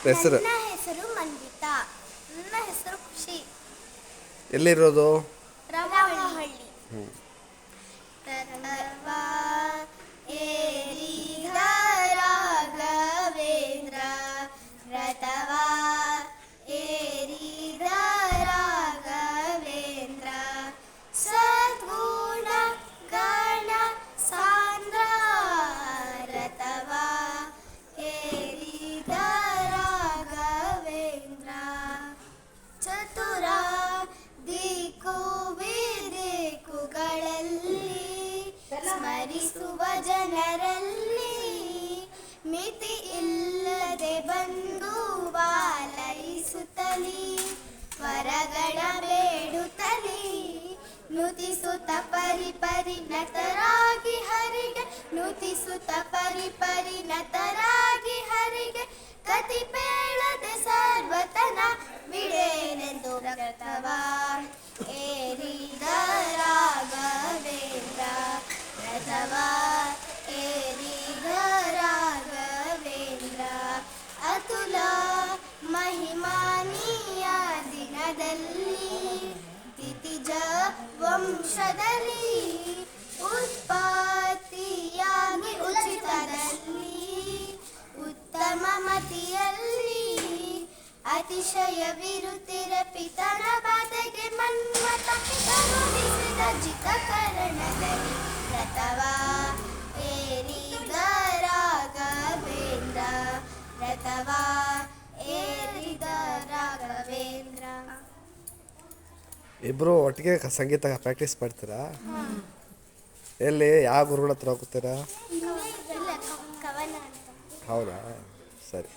ಹೆಸರು? ನನ್ನ ಹೆಸರು ಮಂಜಿತಾ. ನನ್ನ ಹೆಸರು ಖುಷಿ. ಎಲ್ಲಿರೋದು? ರಾಮಹಳ್ಳಿ. ಹ್ಞೂ. ರಥವಾ ಏರಿದ ರಾಘವೇಂದ್ರ, ರಥವಾ ಏರಿದ ರಾಘವೇಂದ್ರ, ಸದ್ಗುಣ ಗಣ ಸಾಂದ್ರ, ರಥವಾ ಏರಿದ ರಾಘವೇಂದ್ರ, ಚತುರ ದಿಕ್ಕು ವಿದಿಕ್ಕುಗಳಲ್ಲಿ ಸ್ಮರಿಸುವ ಜನರಲ್ಲಿ, ಮಿತಿ ಇಲ್ಲದೆ ಬಂದು ಬಾಲೈಸುತ್ತಲಿ, ವರಗಳ ಬೇಡುತ್ತಲಿ, ನುತಿಸುತ್ತ ಪರಿಪರಿಣತರಾಗಿ ಹರಿಗೆ, ನುತಿಸುತ್ತ ಪರಿಪರಿಣತರಾಗಿ ಹರಿಗೆ, ಕತಿ ಬೇಳದೆ ಸರ್ವತನ ಬಿಡೇನೆಂದು ರಥವಾ ಏರಿದ ರಾಘವೇಂದ್ರ, ರಥವಾ ಏರಿದ ರಾಘವೇಂದ್ರ, ಅತುಲ ಮಹಿಮಾನೀಯ ದಿನದಲ್ಲಿ, ದಿತಿಜ ವಂಶದಲ್ಲಿ, ಉತ್ಪತ್ತಿಯಾಗಿ ಉಚಿತದಲ್ಲಿ, ಉತ್ತಮ ಮತಿಯಲ್ಲಿ, ಅತಿಶಯವಿರುತ್ತಿರ ಪಿತನ ಬಾಧೆಗೆ ಮನ್ಮತ ಕರುಣಿಸಿದ ಜಿತಕರಣದಲ್ಲಿ, ರಥವಾ ಏರಿದ ರಾಘವೇಂದ್ರ, ರಥವಾ ಏರಿದ ರಾಘವೇಂದ್ರ. ಇಬ್ಬರು ಒಟ್ಟಿಗೆ ಸಂಗೀತ ಪ್ರಾಕ್ಟೀಸ್ ಮಾಡ್ತೀರಾ? ಎಲ್ಲಿ ಯಾವ ಗುರುಗಳ ಹತ್ರ ಹೋಗ್ತೀರಾ? ಕವನ ಅಂತ. ಹೌದಾ, ಸರಿ.